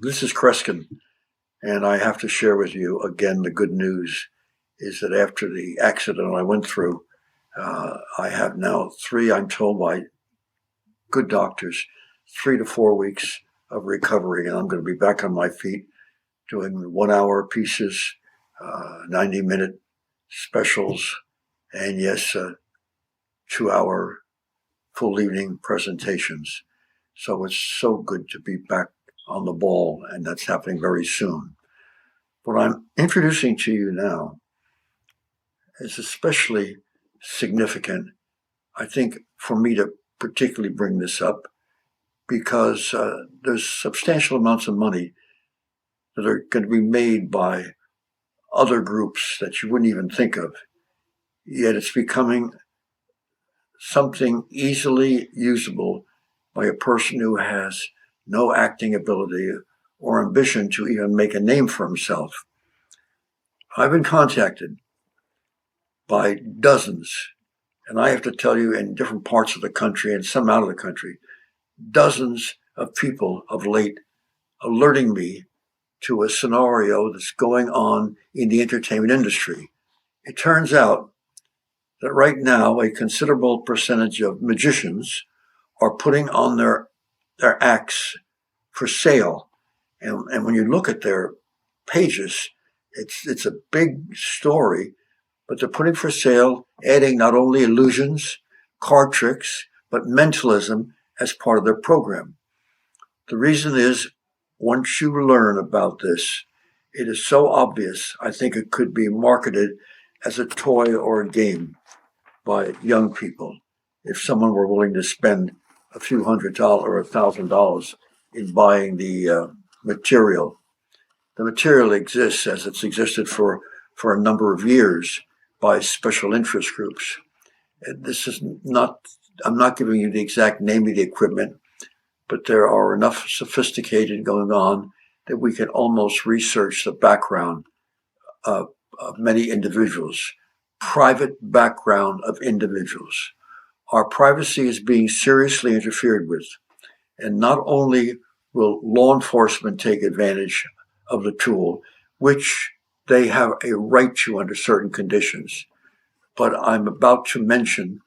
This is Kreskin, and I have to share with you again the good news is that after the accident I went through, I have now I'm told by good doctors, 3 to 4 weeks of recovery, and I'm going to be back on my feet doing 1 hour pieces, 90-minute specials, and yes, 2 hour full evening presentations. So it's so good to be back on the ball, and that's happening very soon. What I'm introducing to you now is especially significant, I think, for me to particularly bring this up because there's substantial amounts of money that are going to be made by other groups that you wouldn't even think of. Yet it's becoming something easily usable by a person who has no acting ability or ambition to even make a name for himself. I've been contacted by dozens, and I have to tell you, in different parts of the country and some out of the country, dozens of people of late alerting me to a scenario that's going on in the entertainment industry. It turns out that right now a considerable percentage of magicians are putting on their acts for sale. And when you look at their pages, it's a big story, but they're putting for sale, adding not only illusions, card tricks, but mentalism as part of their program. The reason is, once you learn about this, it is so obvious, I think it could be marketed as a toy or a game by young people. If someone were willing to spend a few $100 or $1,000 in buying the material. The material exists as it's existed for a number of years by special interest groups. This is not, I'm not giving you the exact name of the equipment, but there are enough sophisticated going on that we can almost research the background of many individuals, private background of individuals. Our privacy is being seriously interfered with. And not only will law enforcement take advantage of the tool, which they have a right to under certain conditions, but I'm about to mention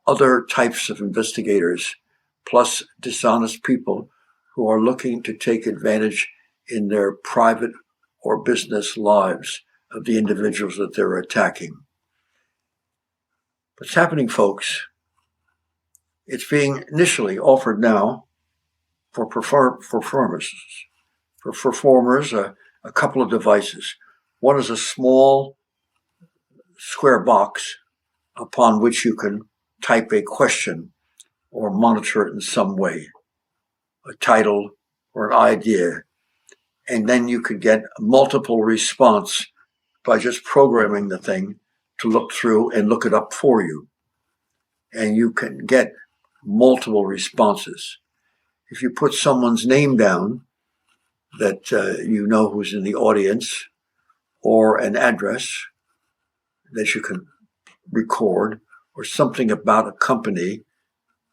other types of investigators, plus dishonest people who are looking to take advantage in their private or business lives of the individuals that they're attacking. What's happening, folks? It's being initially offered now for performers. For performers, a couple of devices. One is a small square box upon which you can type a question or monitor it in some way, a title or an idea, and then you could get multiple response by just programming the thing to look through and look it up for you. And you can get multiple responses. If you put someone's name down that you know who's in the audience, or an address that you can record, or something about a company,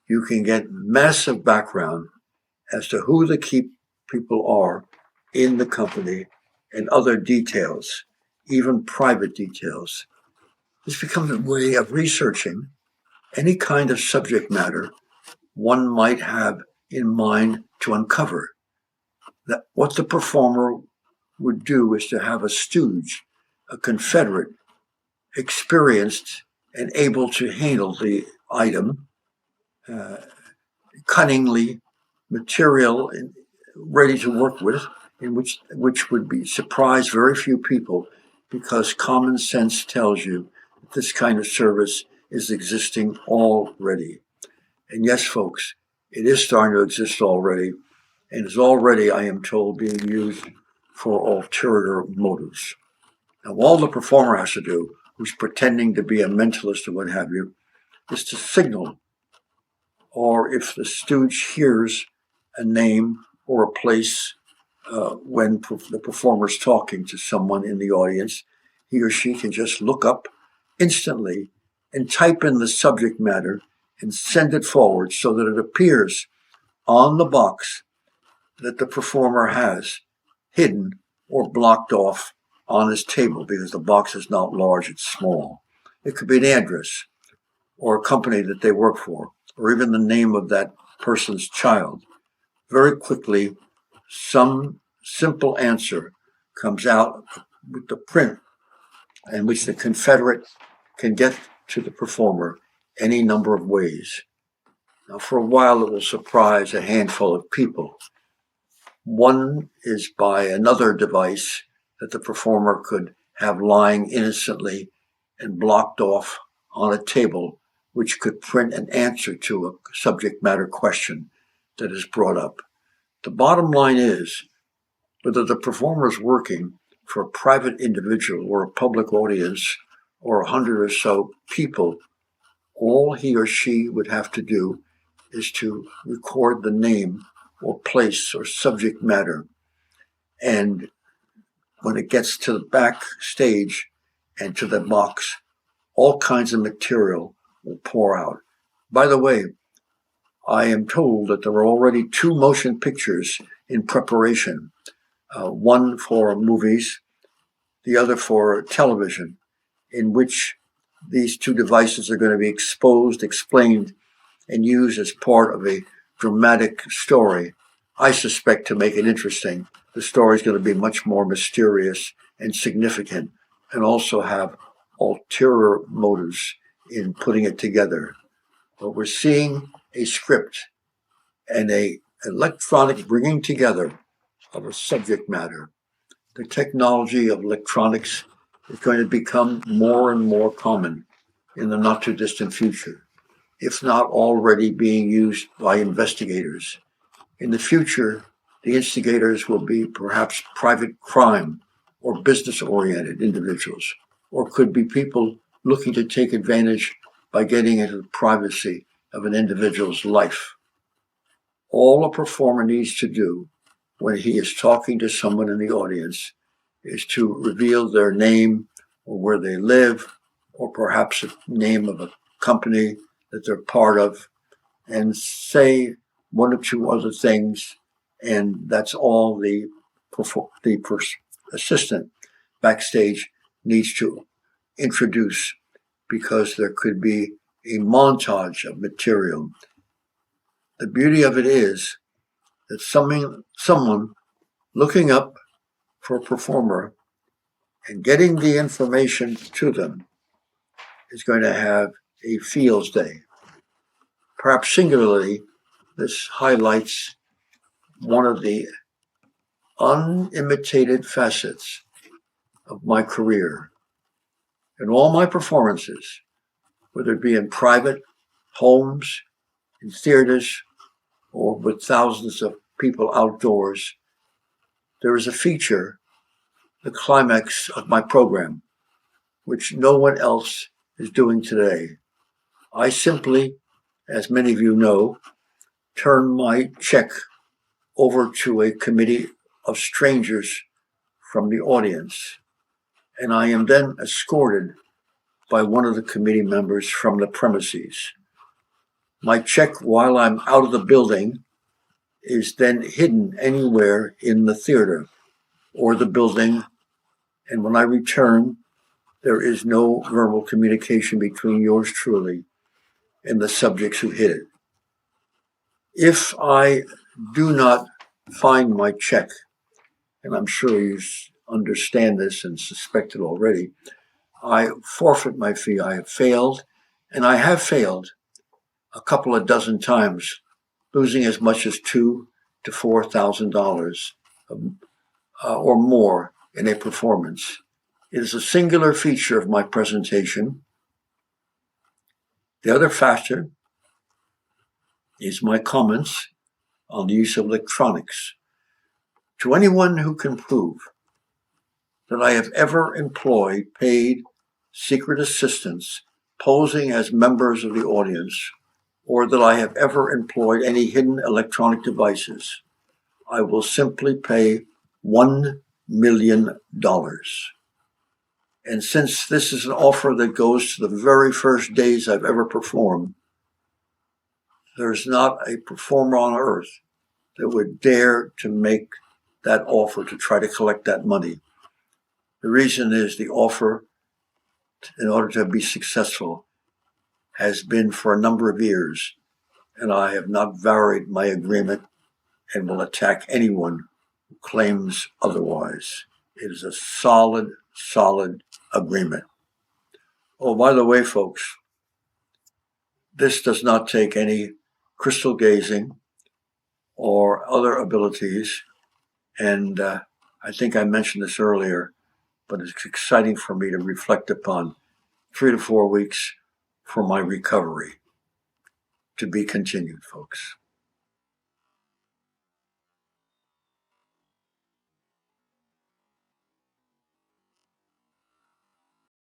you can get massive background as to who the key people are in the company and other details, even private details. This becomes a way of researching any kind of subject matter one might have in mind to uncover. That what the performer would do is to have a stooge, a confederate, experienced and able to handle the item, cunningly, material, and ready to work with, in which would be surprise very few people, because common sense tells you that this kind of service is existing already. And yes, folks, it is starting to exist already, and is already, I am told, being used for ulterior motives. Now, all the performer has to do, who's pretending to be a mentalist or what have you, is to signal, or if the stooge hears a name or a place when the performer's talking to someone in the audience, he or she can just look up instantly and type in the subject matter and send it forward so that it appears on the box that the performer has hidden or blocked off on his table because the box is not large, it's small. It could be an address or a company that they work for, or even the name of that person's child. Very quickly, some simple answer comes out with the print in which the confederate can get to the performer any number of ways. Now, for a while, it will surprise a handful of people. One is by another device that the performer could have lying innocently and blocked off on a table, which could print an answer to a subject matter question that is brought up. The bottom line is, whether the performer is working for a private individual or a public audience or 100 or so people, all he or she would have to do is to record the name or place or subject matter. And when it gets to the backstage and to the box, all kinds of material will pour out. By the way, I am told that there are already 2 motion pictures in preparation, one for movies, the other for television, in which these 2 devices are going to be exposed, explained, and used as part of a dramatic story. I suspect, to make it interesting, the story is going to be much more mysterious and significant, and also have ulterior motives in putting it together. But we're seeing a script and an electronic bringing together of a subject matter. The technology of electronics is going to become more and more common in the not too distant future, if not already being used by investigators. In the future, the instigators will be perhaps private crime or business-oriented individuals, or could be people looking to take advantage by getting into the privacy of an individual's life. All a performer needs to do when he is talking to someone in the audience is to reveal their name or where they live, or perhaps the name of a company that they're part of, and say 1 or 2 other things, and that's all the assistant backstage needs to introduce, because there could be a montage of material. The beauty of it is that someone looking up for a performer and getting the information to them is going to have a feels day. Perhaps singularly, this highlights one of the unimitated facets of my career. In all my performances, whether it be in private homes, in theaters, or with thousands of people outdoors, there is a feature, the climax of my program, which no one else is doing today. I simply, as many of you know, turn my check over to a committee of strangers from the audience, and I am then escorted by one of the committee members from the premises. My check, while I'm out of the building, is then hidden anywhere in the theater or the building, and when I return, there is no verbal communication between yours truly and the subjects who hid it. If I do not find my check, and I'm sure you understand this and suspect it already, I forfeit my fee. I have failed, and I have failed a couple of dozen times, losing as much as $2,000 to $4,000 or more in a performance. It is a singular feature of my presentation. The other factor is my comments on the use of electronics. To anyone who can prove that I have ever employed paid secret assistants posing as members of the audience, or that I have ever employed any hidden electronic devices, I will simply pay $1 million. And since this is an offer that goes to the very first days I've ever performed, there's not a performer on earth that would dare to make that offer to try to collect that money. The reason is the offer, in order to be successful, has been for a number of years, and I have not varied my agreement and will attack anyone who claims otherwise. It is a solid, solid agreement. Oh, by the way, folks, this does not take any crystal gazing or other abilities. And I think I mentioned this earlier, but it's exciting for me to reflect upon 3 to 4 weeks for my recovery. To be continued, folks.